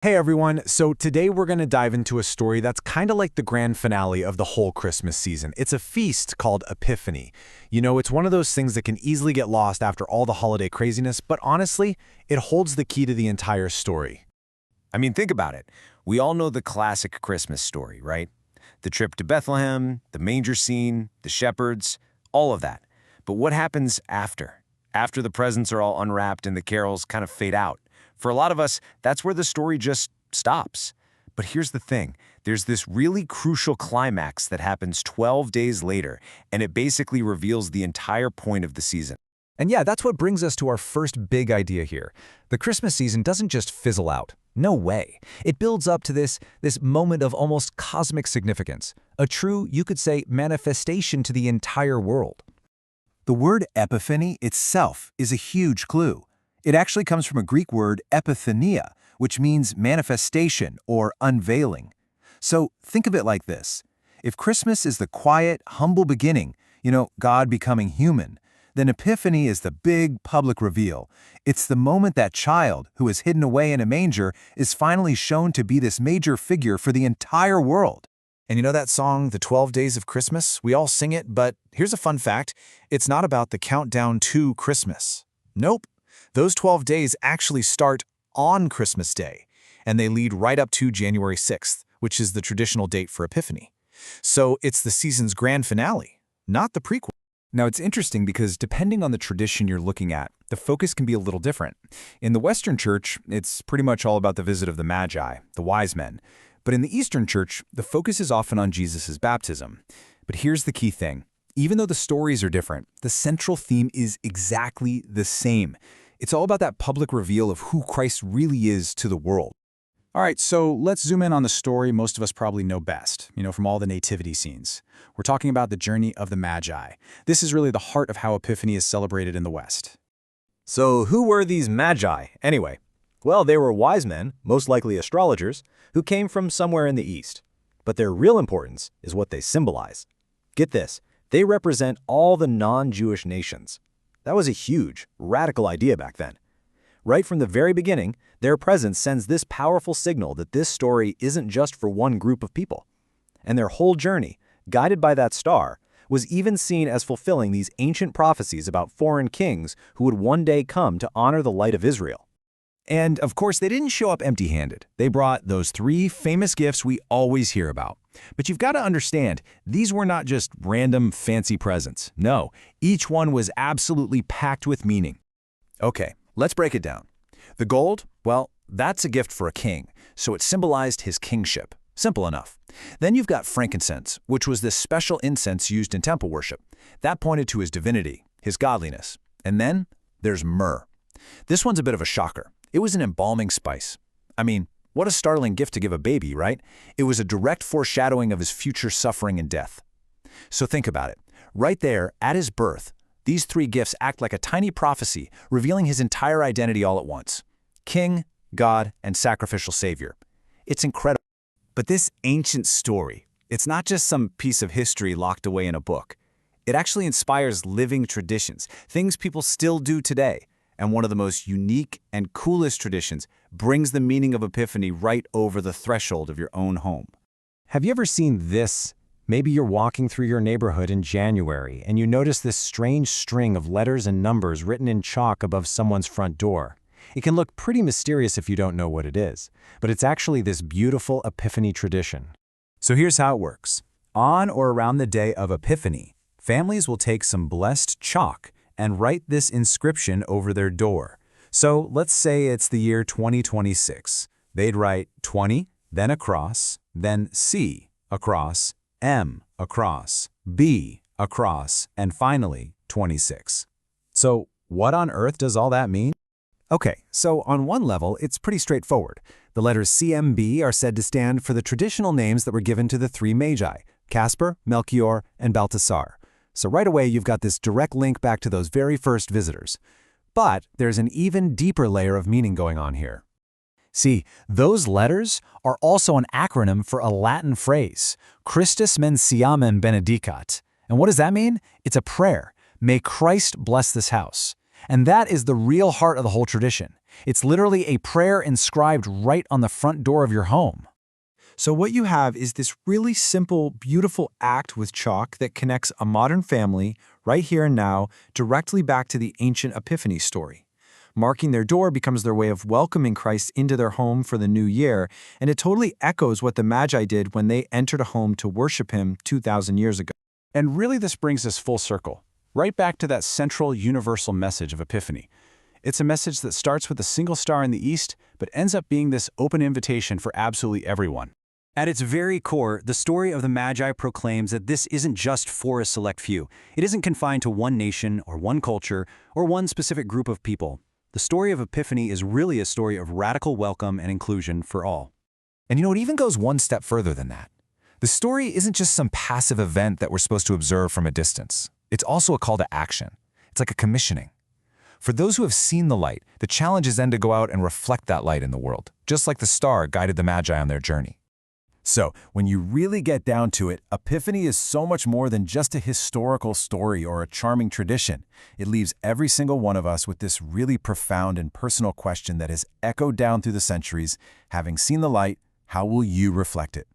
Hey everyone, so today we're going to dive into a story that's kind of like the grand finale of the whole Christmas season. It's a feast called Epiphany. You know, it's one of those things that can easily get lost after all the holiday craziness, but honestly, it holds the key to the entire story. I mean, think about it. We all know the classic Christmas story, right? The trip to Bethlehem, the manger scene, the shepherds, all of that. But what happens after? After the presents are all unwrapped and the carols kind of fade out. For a lot of us, that's where the story just stops. But here's the thing. There's this really crucial climax that happens 12 days later, and it basically reveals the entire point of the season. And yeah, that's what brings us to our first big idea here. The Christmas season doesn't just fizzle out. No way. It builds up to this moment of almost cosmic significance, a true, you could say, manifestation to the entire world. The word epiphany itself is a huge clue. It actually comes from a Greek word epithania, which means manifestation or unveiling. So think of it like this. If Christmas is the quiet, humble beginning, God becoming human, then Epiphany is the big public reveal. It's the moment that child, who is hidden away in a manger, is finally shown to be this major figure for the entire world. And you know that song, The 12 Days of Christmas? We all sing it, but here's a fun fact. It's not about the countdown to Christmas. Nope. Those 12 days actually start on Christmas Day, and they lead right up to January 6th, which is the traditional date for Epiphany. So it's the season's grand finale, not the prequel. Now, it's interesting because depending on the tradition you're looking at, the focus can be a little different. In the Western Church, it's pretty much all about the visit of the Magi, the wise men. But in the Eastern Church, the focus is often on Jesus' baptism. But here's the key thing. Even though the stories are different, the central theme is exactly the same. It's all about that public reveal of who Christ really is to the world. All right, so let's zoom in on the story most of us probably know best, from all the nativity scenes. We're talking about the journey of the Magi. This is really the heart of how Epiphany is celebrated in the West. So who were these Magi, anyway? Well, they were wise men, most likely astrologers, who came from somewhere in the East. But their real importance is what they symbolize. Get this, they represent all the non-Jewish nations. That was a huge, radical idea back then. Right from the very beginning, their presence sends this powerful signal that this story isn't just for one group of people. And their whole journey, guided by that star, was even seen as fulfilling these ancient prophecies about foreign kings who would one day come to honor the light of Israel. And of course, they didn't show up empty-handed. They brought those 3 famous gifts we always hear about. But you've got to understand, these were not just random fancy presents. No, each one was absolutely packed with meaning. Okay, let's break it down. The gold, well, that's a gift for a king, so it symbolized his kingship. Simple enough. Then you've got frankincense, which was this special incense used in temple worship. That pointed to his divinity, his godliness. And then there's myrrh. This one's a bit of a shocker. It was an embalming spice. I mean, what a startling gift to give a baby, right? It was a direct foreshadowing of his future suffering and death. So think about it. Right there, at his birth, these 3 gifts act like a tiny prophecy, revealing his entire identity all at once. King, God, and sacrificial savior. It's incredible. But this ancient story, it's not just some piece of history locked away in a book. It actually inspires living traditions, things people still do today. And one of the most unique and coolest traditions brings the meaning of Epiphany right over the threshold of your own home. Have you ever seen this? Maybe you're walking through your neighborhood in January and you notice this strange string of letters and numbers written in chalk above someone's front door. It can look pretty mysterious if you don't know what it is, but it's actually this beautiful Epiphany tradition. So here's how it works. On or around the day of Epiphany, families will take some blessed chalk and write this inscription over their door. So let's say it's the year 2026. They'd write 20, then a cross, then C, a cross, M, a cross, B, a cross, and finally 26. So what on earth does all that mean? Okay, so on one level, it's pretty straightforward. The letters CMB are said to stand for the traditional names that were given to the 3 Magi, Casper, Melchior, and Balthasar. So right away, you've got this direct link back to those very first visitors. But there's an even deeper layer of meaning going on here. See, those letters are also an acronym for a Latin phrase, Christus Menciamem Benedicat. And what does that mean? It's a prayer. May Christ bless this house. And that is the real heart of the whole tradition. It's literally a prayer inscribed right on the front door of your home. So what you have is this really simple, beautiful act with chalk that connects a modern family, right here and now, directly back to the ancient Epiphany story. Marking their door becomes their way of welcoming Christ into their home for the new year, and it totally echoes what the Magi did when they entered a home to worship him 2,000 years ago. And really this brings us full circle, right back to that central universal message of Epiphany. It's a message that starts with a single star in the east, but ends up being this open invitation for absolutely everyone. At its very core, the story of the Magi proclaims that this isn't just for a select few. It isn't confined to one nation or one culture or one specific group of people. The story of Epiphany is really a story of radical welcome and inclusion for all. And it even goes one step further than that. The story isn't just some passive event that we're supposed to observe from a distance. It's also a call to action. It's like a commissioning. For those who have seen the light, the challenge is then to go out and reflect that light in the world, just like the star guided the Magi on their journey. So, when you really get down to it, Epiphany is so much more than just a historical story or a charming tradition. It leaves every single one of us with this really profound and personal question that has echoed down through the centuries. Having seen the light, how will you reflect it?